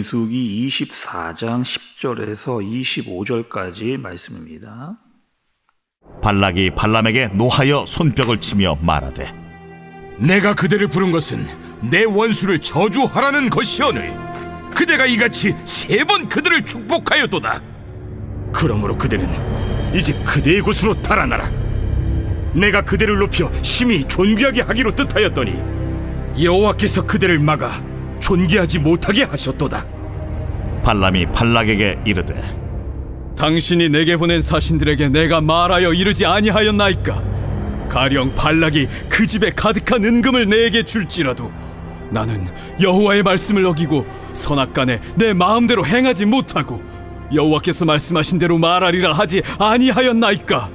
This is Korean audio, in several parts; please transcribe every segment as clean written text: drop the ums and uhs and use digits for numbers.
민수기 24장 10절에서 25절까지 말씀입니다. 발락이 발람에게 노하여 손뼉을 치며 말하되 내가 그대를 부른 것은 내 원수를 저주하라는 것이오늘 그대가 이같이 3번 그들을 축복하였도다. 그러므로 그대는 이제 그대의 곳으로 달아나라. 내가 그대를 높여 심히 존귀하게 하기로 뜻하였더니 여호와께서 그대를 막아 존귀하지 못하게 하셨도다. 발람이 발락에게 이르되 당신이 내게 보낸 사신들에게 내가 말하여 이르지 아니하였나이까? 가령 발락이 그 집에 가득한 은금을 내게 줄지라도 나는 여호와의 말씀을 어기고 선악간에 내 마음대로 행하지 못하고 여호와께서 말씀하신 대로 말하리라 하지 아니하였나이까?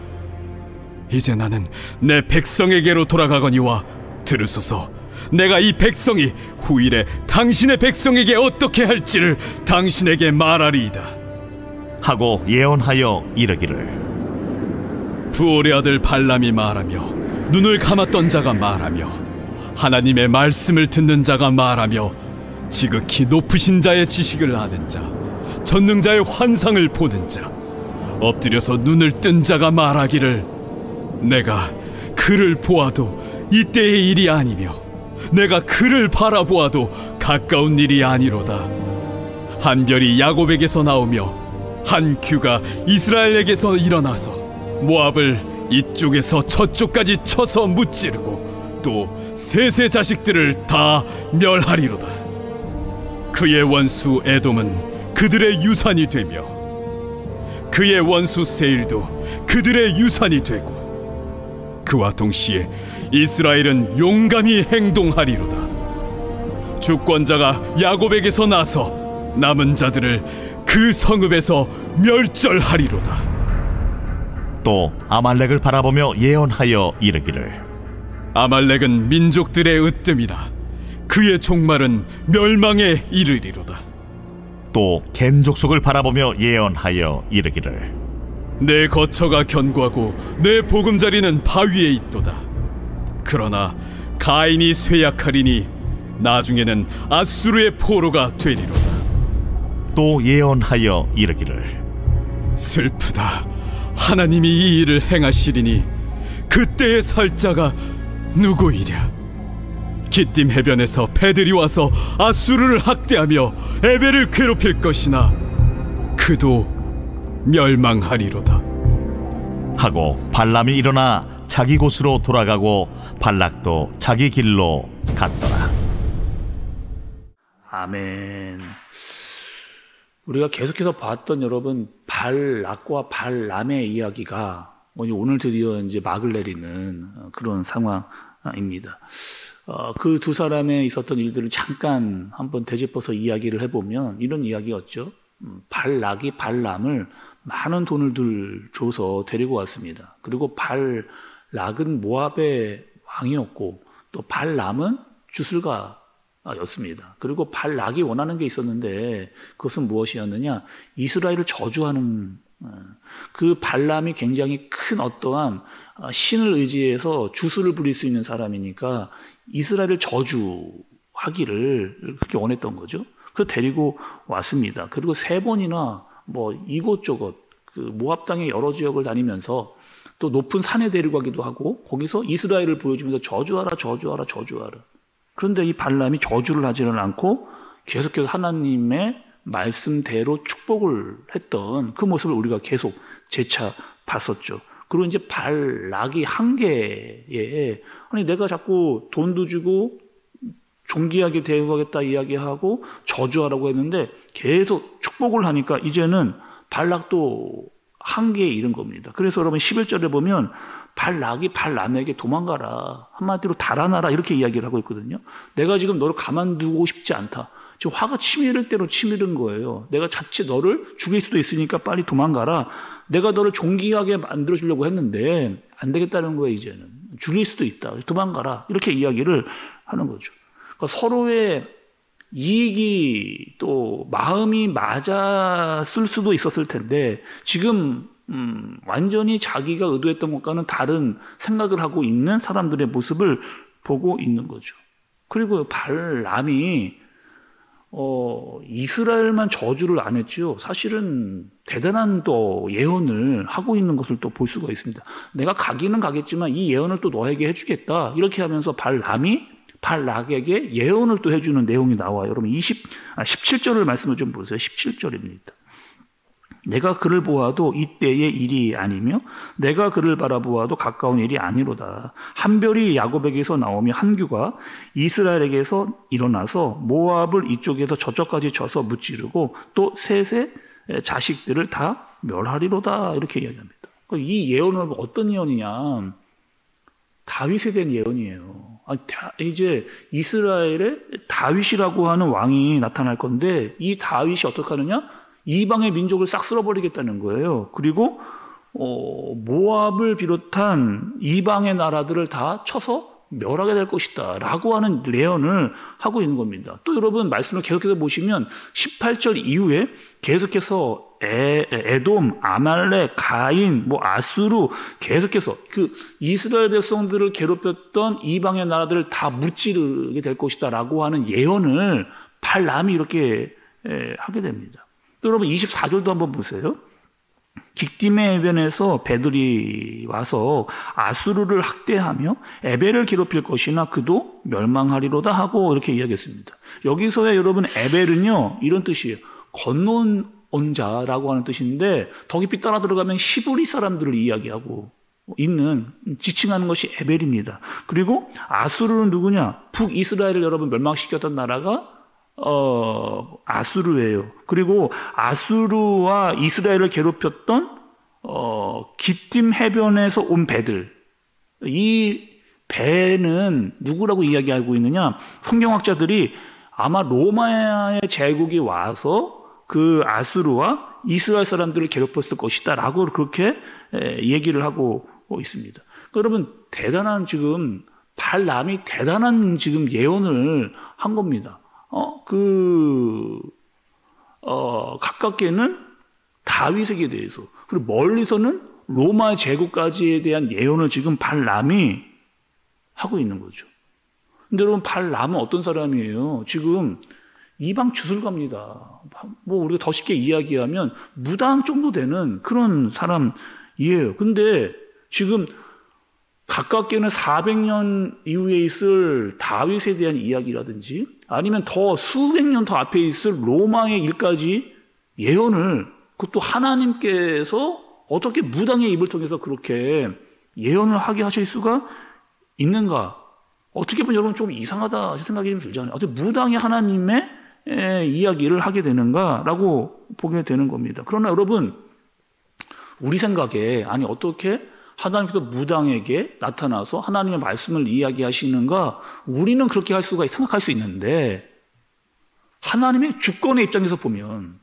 이제 나는 내 백성에게로 돌아가거니와 들으소서. 내가 이 백성이 후일에 당신의 백성에게 어떻게 할지를 당신에게 말하리이다 하고 예언하여 이르기를 부올의 아들 발람이 말하며 눈을 감았던 자가 말하며 하나님의 말씀을 듣는 자가 말하며 지극히 높으신 자의 지식을 아는 자 전능자의 환상을 보는 자 엎드려서 눈을 뜬 자가 말하기를 내가 그를 보아도 이때의 일이 아니며 내가 그를 바라보아도 가까운 일이 아니로다. 한 별이 야곱에게서 나오며 한 규가 이스라엘에게서 일어나서 모압을 이쪽에서 저쪽까지 쳐서 무찌르고 또 셋의 자식들을 다 멸하리로다. 그의 원수 에돔은 그들의 유산이 되며 그의 원수 세일도 그들의 유산이 되고 그와 동시에 이스라엘은 용감히 행동하리로다. 주권자가 야곱에게서 나서 남은 자들을 그 성읍에서 멸절하리로다. 또 아말렉을 바라보며 예언하여 이르기를 아말렉은 민족들의 으뜸이나 그의 종말은 멸망에 이르리로다. 또 겐 족속을 바라보며 예언하여 이르기를 내 거처가 견고하고 내 보금자리는 바위에 있도다. 그러나 가인이 쇠약하리니 나중에는 아수르의 포로가 되리로다. 또 예언하여 이르기를 슬프다. 하나님이 이 일을 행하시리니 그때의 살 자가 누구이랴? 기띔 해변에서 배들이 와서 아수르를 학대하며 에벨을 괴롭힐 것이나 그도 멸망하리로다. 하고 발람이 일어나 자기 곳으로 돌아가고 발락도 자기 길로 갔더라. 아멘. 우리가 계속해서 봤던 여러분 발락과 발람의 이야기가 오늘 드디어 이제 막을 내리는 그런 상황입니다. 그 두 사람의 있었던 일들을 잠깐 한번 되짚어서 이야기를 해보면 이런 이야기였죠. 발락이 발람을 많은 돈을 줘서 데리고 왔습니다. 그리고 발락은 모압의 왕이었고 또 발람은 주술가였습니다. 그리고 발락이 원하는 게 있었는데 그것은 무엇이었느냐? 이스라엘을 저주하는 그 발람이 굉장히 큰 어떠한 신을 의지해서 주술을 부릴 수 있는 사람이니까 이스라엘을 저주하기를 그렇게 원했던 거죠. 그래서 데리고 왔습니다. 그리고 3번이나 이곳저곳 그 모압 땅의 여러 지역을 다니면서 또 높은 산에 데리고 가기도 하고 거기서 이스라엘을 보여주면서 저주하라. 그런데 이 발람이 저주를 하지는 않고 계속해서 하나님의 말씀대로 축복을 했던 그 모습을 우리가 계속 재차 봤었죠. 그리고 이제 발락이 한계에 아니 내가 자꾸 돈도 주고 존귀하게 대우하겠다 이야기하고 저주하라고 했는데 계속 축복을 하니까 이제는 발락도 한계에 이른 겁니다. 그래서 여러분 11절에 보면 발락이 발람에게 도망가라. 한마디로 달아나라 이렇게 이야기를 하고 있거든요. 내가 지금 너를 가만두고 싶지 않다. 지금 화가 치밀을 대로 치밀은 거예요. 내가 자칫 너를 죽일 수도 있으니까 빨리 도망가라. 내가 너를 존귀하게 만들어주려고 했는데 안 되겠다는 거예요. 이제는 죽일 수도 있다. 도망가라. 이렇게 이야기를 하는 거죠. 그러니까 서로의 이익이 또 마음이 맞았을 수도 있었을 텐데 지금 완전히 자기가 의도했던 것과는 다른 생각을 하고 있는 사람들의 모습을 보고 있는 거죠. 그리고 발람이 이스라엘만 저주를 안 했죠. 사실은 대단한 또 예언을 하고 있는 것을 또 볼 수가 있습니다. 내가 가기는 가겠지만 이 예언을 또 너에게 해주겠다. 이렇게 하면서 발람이 발락에게 예언을 또 해주는 내용이 나와요. 여러분 17절을 말씀을 좀 보세요. 17절입니다. 내가 그를 보아도 이때의 일이 아니며 내가 그를 바라보아도 가까운 일이 아니로다. 한 별이 야곱에게서 나오며 한 규가 이스라엘에게서 일어나서 모압을 이쪽에서 저쪽까지 쳐서 무찌르고 또 셋의 자식들을 다 멸하리로다. 이렇게 이야기합니다. 이 예언은 어떤 예언이냐? 다윗에 대한 예언이에요. 이제 이스라엘에 다윗이라고 하는 왕이 나타날 건데 이 다윗이 어떻게 하느냐? 이방의 민족을 싹 쓸어버리겠다는 거예요. 그리고 모압을 비롯한 이방의 나라들을 다 쳐서 멸하게 될 것이다 라고 하는 예언을 하고 있는 겁니다. 또 여러분 말씀을 계속해서 보시면 18절 이후에 계속해서 에돔, 아말렉, 가인, 아수르 계속해서 그 이스라엘 백성들을 괴롭혔던 이방의 나라들을 다 무찌르게 될 것이다 라고 하는 예언을 발람이 이렇게 하게 됩니다. 또 여러분 24절도 한번 보세요. 깃딤의 해변에서 배들이 와서 아수르를 학대하며 에벨을 괴롭힐 것이나 그도 멸망하리로다 하고 이렇게 이야기했습니다. 여기서의 여러분 에벨은요 이런 뜻이에요. 건너온 자라고 하는 뜻인데 더 깊이 따라 들어가면 히브리 사람들을 이야기하고 있는 지칭하는 것이 에벨입니다. 그리고 아수르는 누구냐? 북이스라엘을 여러분 멸망시켰던 나라가 아수르예요. 그리고 아수르와 이스라엘을 괴롭혔던 깃딤 해변에서 온 배들. 이 배는 누구라고 이야기하고 있느냐? 성경학자들이 아마 로마의 제국이 와서 그 아수르와 이스라엘 사람들을 괴롭혔을 것이다 라고 그렇게 얘기를 하고 있습니다. 그러니까 여러분 대단한 지금 발람이 대단한 지금 예언을 한 겁니다. 가깝게는 다윗에게 대해서 그리고 멀리서는 로마의 제국까지에 대한 예언을 지금 발람이 하고 있는 거죠. 근데 여러분 발람은 어떤 사람이에요? 지금 이방 주술가입니다. 우리가 더 쉽게 이야기하면 무당 정도 되는 그런 사람이에요. 근데 지금 가깝게는 400년 이후에 있을 다윗에 대한 이야기라든지 아니면 더 수백 년 더 앞에 있을 로마의 일까지 예언을 그것도 하나님께서 어떻게 무당의 입을 통해서 그렇게 예언을 하게 하실 수가 있는가? 어떻게 보면 여러분 좀 이상하다 생각이 좀 들잖아요. 어떻게 무당이 하나님의 이야기를 하게 되는가라고 보게 되는 겁니다. 그러나 여러분 우리 생각에 어떻게 하나님께서 무당에게 나타나서 하나님의 말씀을 이야기하시는가? 우리는 그렇게 생각할 수 있는데 하나님의 주권의 입장에서 보면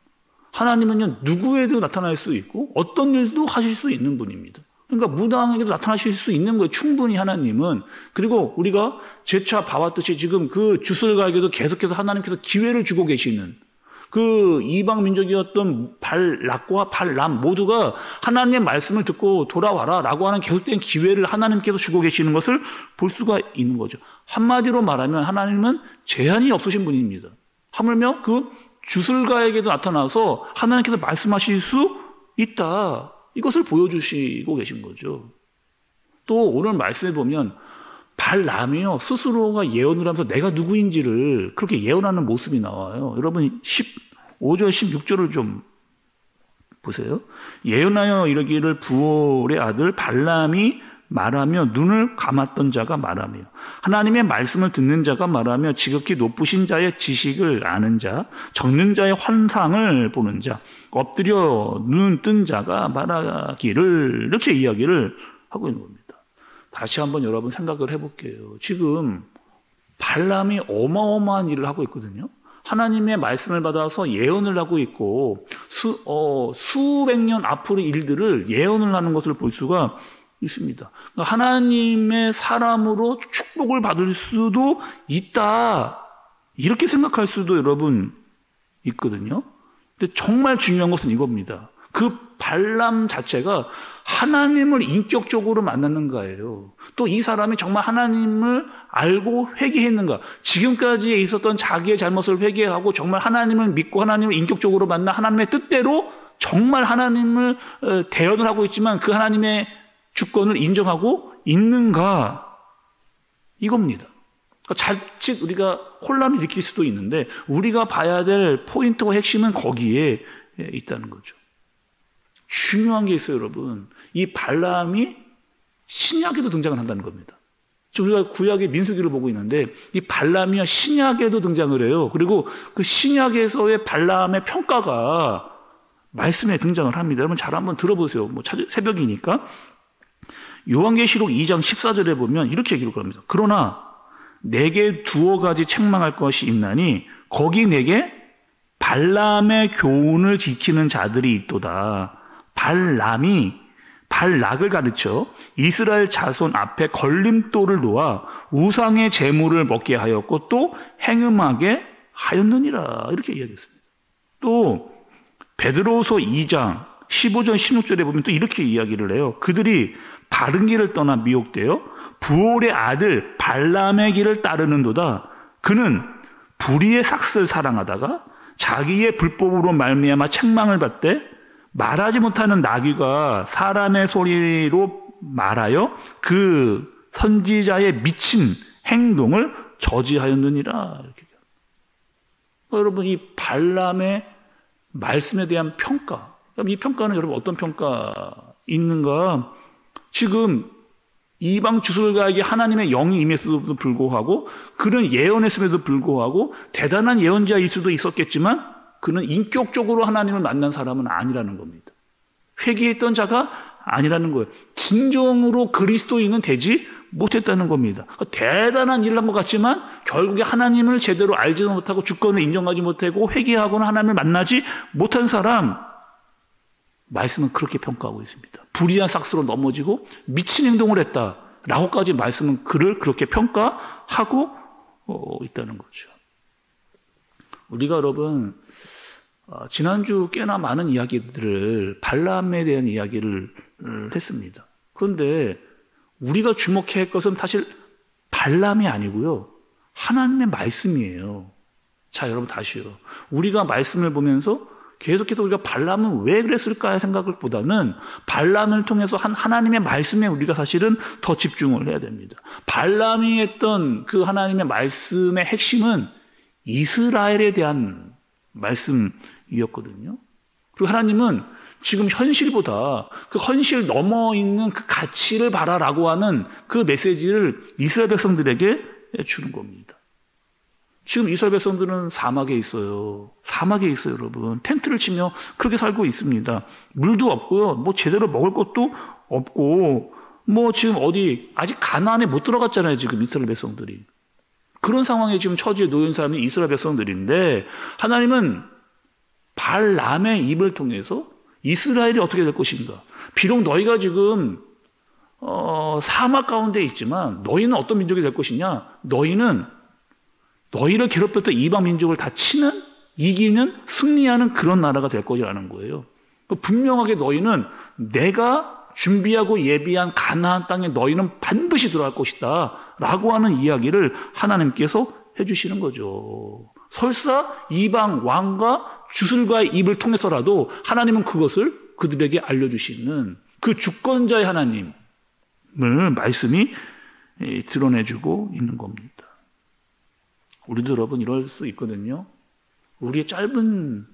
하나님은요 누구에도 나타날 수 있고 어떤 일도 하실 수 있는 분입니다. 그러니까 무당에게도 나타나실 수 있는 거예요. 충분히 하나님은. 그리고 우리가 재차 봐왔듯이 지금 그 주술가에게도 계속해서 하나님께서 기회를 주고 계시는 그 이방 민족이었던 발락과 발람 모두가 하나님의 말씀을 듣고 돌아와라 라고 하는 계속된 기회를 하나님께서 주고 계시는 것을 볼 수가 있는 거죠. 한마디로 말하면 하나님은 제한이 없으신 분입니다. 하물며 그 주술가에게도 나타나서 하나님께서 말씀하실 수 있다. 이것을 보여주시고 계신 거죠. 또 오늘 말씀해 보면 발람이요 스스로가 예언을 하면서 내가 누구인지를 그렇게 예언하는 모습이 나와요. 여러분 15절 16절을 좀 보세요. 예언하여 이르기를 부올의 아들 발람이 말하며 눈을 감았던 자가 말하며 하나님의 말씀을 듣는 자가 말하며 지극히 높으신 자의 지식을 아는 자 적는 자의 환상을 보는 자 엎드려 눈 뜬 자가 말하기를 이렇게 이야기를 하고 있는 겁니다. 다시 한번 여러분 생각을 해볼게요. 지금 발람이 어마어마한 일을 하고 있거든요. 하나님의 말씀을 받아서 예언을 하고 있고 수백 년 앞으로의 일들을 예언을 하는 것을 볼 수가 있습니다. 그러니까 하나님의 사람으로 축복을 받을 수도 있다. 이렇게 생각할 수도 여러분 있거든요. 근데 정말 중요한 것은 이겁니다. 그 발람 자체가 하나님을 인격적으로 만났는가예요. 또 이 사람이 정말 하나님을 알고 회개했는가. 지금까지 있었던 자기의 잘못을 회개하고 정말 하나님을 믿고 하나님을 인격적으로 만나 하나님의 뜻대로 정말 하나님을 대언을 하고 있지만 그 하나님의 주권을 인정하고 있는가. 이겁니다. 자칫 우리가 혼란을 일으킬 수도 있는데 우리가 봐야 될 포인트와 핵심은 거기에 있다는 거죠. 중요한 게 있어요, 여러분. 이 발람이 신약에도 등장을 한다는 겁니다. 지금 우리가 구약의 민수기를 보고 있는데 이 발람이 신약에도 등장을 해요. 그리고 그 신약에서의 발람의 평가가 말씀에 등장을 합니다. 여러분 잘 한번 들어보세요. 뭐 새벽이니까. 요한계시록 2장 14절에 보면 이렇게 기록을 합니다. 그러나 내게 두어 가지 책망할 것이 있나니 거기 내게 발람의 교훈을 지키는 자들이 있도다. 발람이 발락을 가르쳐 이스라엘 자손 앞에 걸림돌을 놓아 우상의 제물을 먹게 하였고 또 행음하게 하였느니라. 이렇게 이야기했습니다. 또 베드로후서 2장 15절 16절에 보면 또 이렇게 이야기를 해요. 그들이 바른 길을 떠나 미혹되어 부올의 아들 발람의 길을 따르는도다. 그는 불의의 삭슬 사랑하다가 자기의 불법으로 말미암아 책망을 받되 말하지 못하는 나귀가 사람의 소리로 말하여 그 선지자의 미친 행동을 저지하였느니라. 이렇게. 여러분 이 발람의 말씀에 대한 평가. 그럼 이 평가는 여러분 어떤 평가 있는가? 지금 이방 주술가에게 하나님의 영이 임했음에도 불구하고 그는 예언했음에도 불구하고 대단한 예언자일 수도 있었겠지만 그는 인격적으로 하나님을 만난 사람은 아니라는 겁니다. 회개했던 자가 아니라는 거예요. 진정으로 그리스도인은 되지 못했다는 겁니다. 대단한 일을 한 것 같지만 결국에 하나님을 제대로 알지도 못하고 주권을 인정하지 못하고 회개하거나 하나님을 만나지 못한 사람, 말씀은 그렇게 평가하고 있습니다. 불의한 삭스로 넘어지고 미친 행동을 했다라고까지 말씀은 그를 그렇게 평가하고 있다는 거죠. 우리가 여러분 지난주 꽤나 많은 이야기들을 발람에 대한 이야기를 했습니다. 그런데 우리가 주목해야 할 것은 사실 발람이 아니고요. 하나님의 말씀이에요. 자, 여러분 다시요. 우리가 말씀을 보면서 계속해서 우리가 발람은 왜 그랬을까 생각을 보다는 발람을 통해서 한 하나님의 말씀에 우리가 사실은 더 집중을 해야 됩니다. 발람이 했던 그 하나님의 말씀의 핵심은 이스라엘에 대한 말씀이었거든요. 그리고 하나님은 지금 현실보다 그 현실 넘어 있는 그 가치를 바라라고 하는 그 메시지를 이스라엘 백성들에게 주는 겁니다. 지금 이스라엘 백성들은 사막에 있어요. 사막에 있어요, 여러분. 텐트를 치며 그렇게 살고 있습니다. 물도 없고요. 뭐 제대로 먹을 것도 없고, 뭐 지금 어디 아직 가나안에 못 들어갔잖아요, 지금 이스라엘 백성들이. 그런 상황에 지금 처지에 놓인 사람이 이스라엘 백성들인데 하나님은 발람의 입을 통해서 이스라엘이 어떻게 될 것인가. 비록 너희가 지금 사막 가운데 있지만 너희는 어떤 민족이 될 것이냐. 너희를 괴롭혔던 이방 민족을 다 치는, 이기는, 승리하는 그런 나라가 될 것이라는 거예요. 분명하게 너희는 내가 준비하고 예비한 가나안 땅에 너희는 반드시 들어갈 것이다 라고 하는 이야기를 하나님께서 해주시는 거죠. 설사 이방 왕과 주술가의 입을 통해서라도 하나님은 그것을 그들에게 알려주시는 그 주권자의 하나님을 말씀이 드러내주고 있는 겁니다. 우리도 여러분 이럴 수 있거든요. 우리의 짧은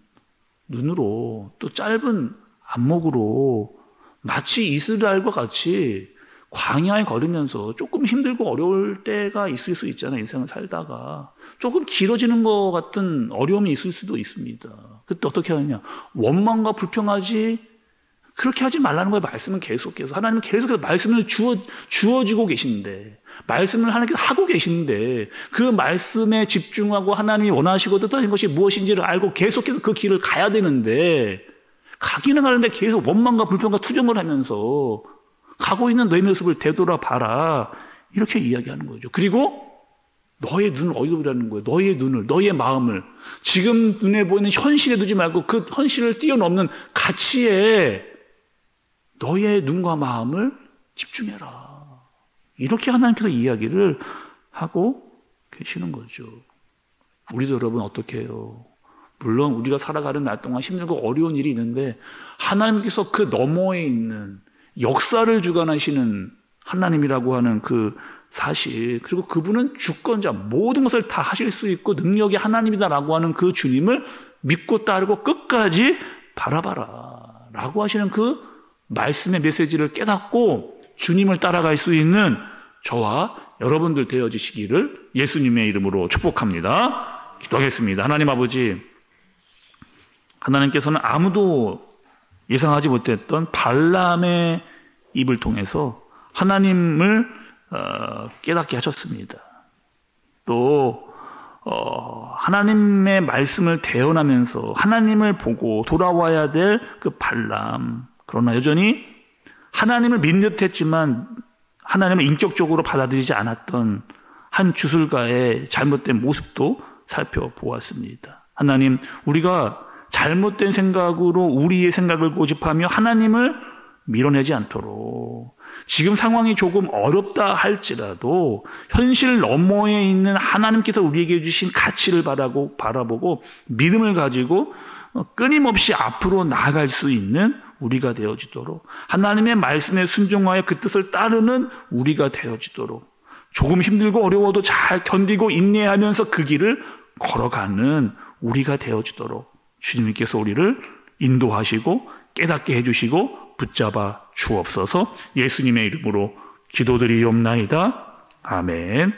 눈으로 또 짧은 안목으로 마치 이스라엘과 같이 광야에 걸으면서 조금 힘들고 어려울 때가 있을 수 있잖아요. 인생을 살다가 조금 길어지는 것 같은 어려움이 있을 수도 있습니다. 그때 어떻게 하느냐. 원망과 불평하지 그렇게 하지 말라는 거예요. 말씀은 계속해서. 하나님은 계속해서 말씀을 주어지고 계시는데 말씀을 하나님께서 하고 계시는데 그 말씀에 집중하고 하나님이 원하시고 뜻하신 것이 무엇인지를 알고 계속해서 그 길을 가야 되는데 가기는 가는데 계속 원망과 불평과 투정을 하면서 가고 있는 너의 모습을 되돌아봐라. 이렇게 이야기하는 거죠. 그리고 너의 눈을 어디로 두라는 거예요. 너의 눈을, 너의 마음을 지금 눈에 보이는 현실에 두지 말고 그 현실을 뛰어넘는 가치에 너의 눈과 마음을 집중해라. 이렇게 하나님께서 이야기를 하고 계시는 거죠. 우리도 여러분 어떻게 해요? 물론 우리가 살아가는 날 동안 힘들고 어려운 일이 있는데 하나님께서 그 너머에 있는 역사를 주관하시는 하나님이라고 하는 그 사실, 그리고 그분은 주권자, 모든 것을 다 하실 수 있고 능력이 하나님이다라고 하는 그 주님을 믿고 따르고 끝까지 바라봐라 라고 하시는 그 말씀의 메시지를 깨닫고 주님을 따라갈 수 있는 저와 여러분들 되어지시기를 예수님의 이름으로 축복합니다. 기도하겠습니다. 하나님 아버지, 하나님께서는 아무도 예상하지 못했던 발람의 입을 통해서 하나님을 깨닫게 하셨습니다. 또 하나님의 말씀을 대언하면서 하나님을 보고 돌아와야 될 그 발람, 그러나 여전히 하나님을 믿는 듯했지만 하나님을 인격적으로 받아들이지 않았던 한 주술가의 잘못된 모습도 살펴보았습니다. 하나님, 우리가 잘못된 생각으로 우리의 생각을 고집하며 하나님을 밀어내지 않도록, 지금 상황이 조금 어렵다 할지라도 현실 너머에 있는 하나님께서 우리에게 주신 가치를 바라보고 믿음을 가지고 끊임없이 앞으로 나아갈 수 있는 우리가 되어지도록, 하나님의 말씀에 순종하여 그 뜻을 따르는 우리가 되어지도록, 조금 힘들고 어려워도 잘 견디고 인내하면서 그 길을 걸어가는 우리가 되어지도록 주님께서 우리를 인도하시고 깨닫게 해주시고 붙잡아 주옵소서. 예수님의 이름으로 기도드리옵나이다. 아멘.